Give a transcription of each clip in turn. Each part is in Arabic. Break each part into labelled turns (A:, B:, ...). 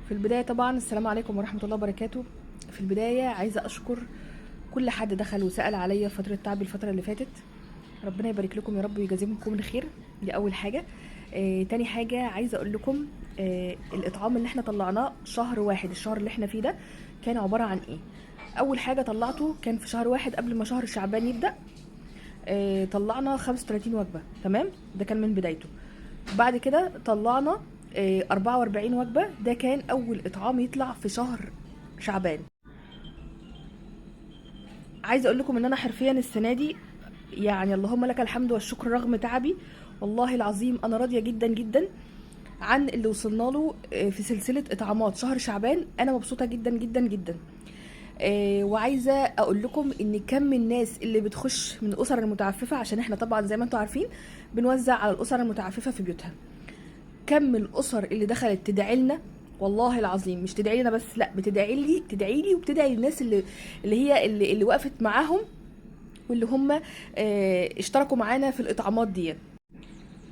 A: في البداية طبعا السلام عليكم ورحمة الله وبركاته. في البداية عايزة أشكر كل حد دخل وسأل عليا في فترة تعبي الفترة اللي فاتت. ربنا يبارك لكم يا رب ويجازيكم الخير. دي أول حاجة. تاني حاجة عايزة أقول لكم الإطعام اللي احنا طلعناه شهر واحد، الشهر اللي احنا فيه ده كان عبارة عن إيه. أول حاجة طلعته كان في شهر واحد قبل ما شهر شعبان يبدأ. طلعنا 35 وجبة، تمام، ده كان من بدايته. بعد كده طلعنا 44 وجبة، ده كان أول إطعام يطلع في شهر شعبان. عايزة أقول لكم إن أنا حرفيا السنة دي يعني اللهم لك الحمد والشكر رغم تعبي، والله العظيم أنا راضية جدا جدا عن اللي وصلنا له في سلسلة إطعامات شهر شعبان. أنا مبسوطة جدا جدا جدا. وعايزة أقول لكم إن كم الناس اللي بتخش من الأسر المتعففة، عشان إحنا طبعا زي ما أنتم عارفين بنوزع على الأسر المتعففة في بيوتها. كم الاسر اللي دخلت تدعي لنا، والله العظيم مش تدعي لنا بس، لا بتدعي لي، تدعي لي وبتدعي للناس اللي وقفت معاهم، واللي هم اشتركوا معانا في الاطعامات دي.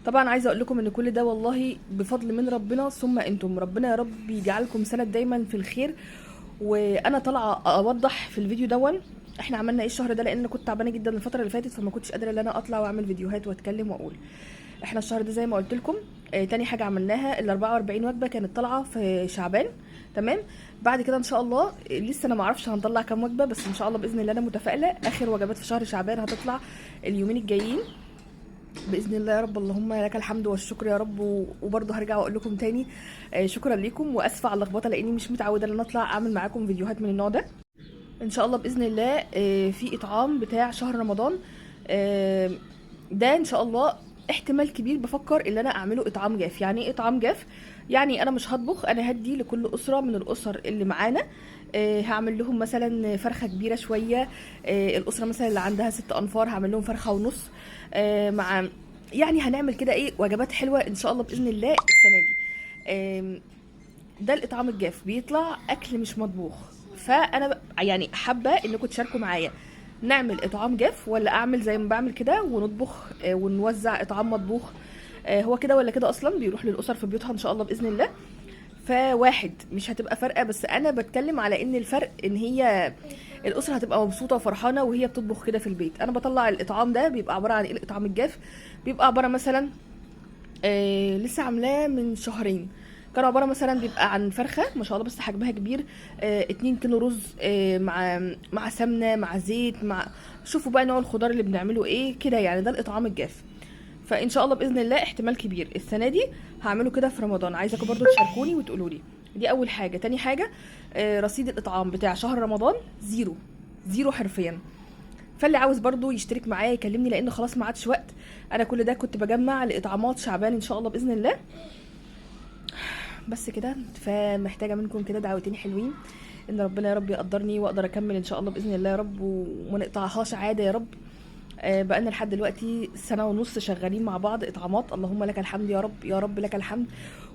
A: طبعا عايزه اقول لكم ان كل ده والله بفضل من ربنا، ثم انتم ربنا يا رب يجعلكم سند دايما في الخير. وانا طالعه اوضح في الفيديو دون احنا عملنا ايه الشهر ده، لان انا كنت تعبانه جدا الفتره اللي فاتت، فما كنتش قادره ان انا اطلع واعمل فيديوهات واتكلم واقول. احنا الشهر ده زي ما قلت لكم تاني حاجه عملناها ال 44 وجبه كانت طالعه في شعبان، تمام. بعد كده ان شاء الله لسه انا ما اعرفش هنطلع كام وجبه، بس ان شاء الله باذن الله انا متفائله اخر وجبات في شهر شعبان هتطلع اليومين الجايين باذن الله يا رب. اللهم لك الحمد والشكر يا رب. وبرضه هرجع واقول لكم تاني شكرا ليكم، واسفه على اللخبطه لاني مش متعوده ان انا اطلع اعمل معاكم فيديوهات من النوع ده. ان شاء الله باذن الله في اطعام بتاع شهر رمضان ده ان شاء الله احتمال كبير بفكر ان انا اعمله اطعام جاف. يعني ايه اطعام جاف؟ يعني انا مش هطبخ، انا هدي لكل اسره من الاسر اللي معانا هعمل لهم مثلا فرخه كبيره شويه. الاسره مثلا اللي عندها 6 انفار هعمل لهم فرخه ونص مع، يعني هنعمل كده ايه وجبات حلوه ان شاء الله باذن الله السنه دي. ده الاطعام الجاف بيطلع اكل مش مطبوخ. فانا يعني حابه انكم تشاركوا معايا نعمل اطعام جاف، ولا اعمل زي ما بعمل كده ونطبخ ونوزع اطعام مطبوخ. هو كده ولا كده اصلا بيروح للاسر في بيوتها ان شاء الله باذن الله. فواحد مش هتبقى فارقه، بس انا بتكلم على ان الفرق ان هي الاسره هتبقى مبسوطه وفرحانه وهي بتطبخ كده في البيت. انا بطلع الاطعام ده بيبقى عباره عن ايه؟ الاطعام الجاف بيبقى عباره مثلا لسه عاملاه من شهرين. كان عباره مثلا بيبقى عن فرخه ما شاء الله بس حجمها كبير، 2 كيلو رز مع سمنه مع زيت مع، شوفوا بقى نوع الخضار اللي بنعمله ايه كده، يعني ده الاطعام الجاف. فان شاء الله باذن الله احتمال كبير السنه دي هعمله كده في رمضان. عايزاكم برضو تشاركوني وتقولوا لي. دي اول حاجه. تاني حاجه رصيد الاطعام بتاع شهر رمضان زيرو، زيرو حرفيا. فاللي عاوز برضو يشترك معايا يكلمني، لان خلاص ما عادش وقت. انا كل ده كنت بجمع لاطعامات شعبان ان شاء الله باذن الله. بس كده. فمحتاجه منكم كده دعوتين حلوين ان ربنا يا رب يقدرني واقدر اكمل ان شاء الله باذن الله يا رب، وما نقطعهاش عاده يا رب. بقالنا لحد دلوقتي 1.5 سنة شغالين مع بعض اطعامات، اللهم لك الحمد يا رب، يا رب لك الحمد.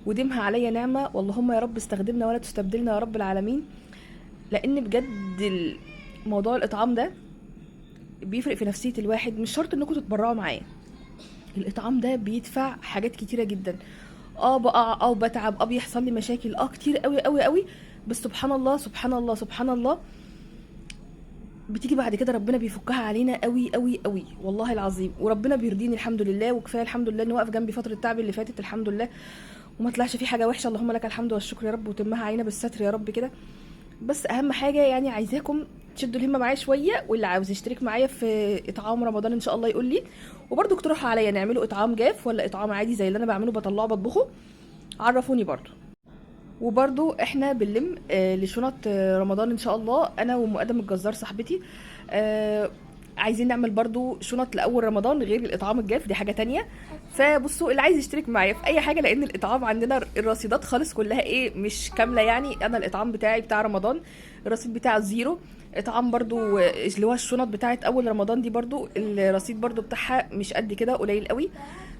A: وديمها عليا نعمه، واللهم يا رب استخدمنا ولا تستبدلنا يا رب العالمين. لان بجد موضوع الاطعام ده بيفرق في نفسيه الواحد. مش شرط انكم تتبرعوا معاه، الاطعام ده بيدفع حاجات كتيره جدا. بقع بتعب، بيحصل لي مشاكل كتير قوي قوي قوي، بس سبحان الله سبحان الله سبحان الله بتيجي بعد كده ربنا بيفكها علينا قوي قوي قوي والله العظيم. وربنا بيرضيني الحمد لله، وكفايه الحمد لله انه واقف جنبي فتره التعب اللي فاتت الحمد لله، وما طلعش فيه حاجه وحشه. اللهم لك الحمد والشكر يا رب، وتمها علينا بالستر يا رب كده. بس اهم حاجه يعني عايزاكم تشدوا الهمه معايا شويه، واللي عاوز يشترك معايا في اطعام رمضان ان شاء الله يقول لي. وبرده اقترحوا عليا نعمله اطعام جاف ولا اطعام عادي زي اللي انا بعمله بطلعه بطبخه، عرفوني برضو. وبرضو احنا بنلم لشنط رمضان ان شاء الله، انا ومقدم الجزار صاحبتي عايزين نعمل برضو شنط لاول رمضان غير الاطعام الجاف، دي حاجه تانية. فبصوا اللي عايز يشترك معايا في اي حاجه، لان الاطعام عندنا الرصيدات خالص كلها ايه مش كامله. يعني انا الاطعام بتاعي بتاع رمضان الرصيد بتاعه زيرو. اطعام برضو اللي هو الشنط بتاعت اول رمضان دي برضو الرصيد برضو بتاعها مش قد كده، قليل قوي.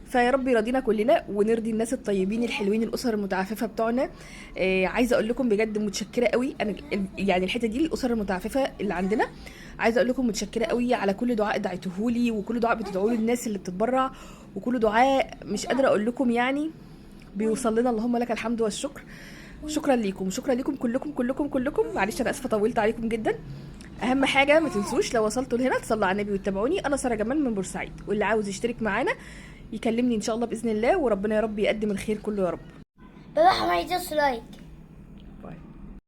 A: فيا رب يرضينا كلنا ونرضي الناس الطيبين الحلوين الاسر المتعففه بتوعنا. عايزه اقول لكم بجد متشكره قوي. انا يعني الحته دي الاسر المتعففه اللي عندنا، عايزه اقول لكم متشكره قوي على كل دعاء دعيتوهولي، وكل دعاء بتدعوا لي الناس اللي بتتبرع، وكل دعاء مش قادره اقول لكم يعني بيوصل لنا، اللهم لك الحمد والشكر. شكرا ليكم، شكرا ليكم كلكم كلكم كلكم. معلش انا اسفه طولت عليكم جدا. اهم حاجه ما تنسوش لو وصلتوا لهنا تصلوا على النبي وتتابعوني. انا ساره جمال من بورسعيد، واللي عاوز يشترك معانا يكلمني ان شاء الله باذن الله، وربنا يا رب يقدم الخير كله يا رب.
B: بابا حماية لايك.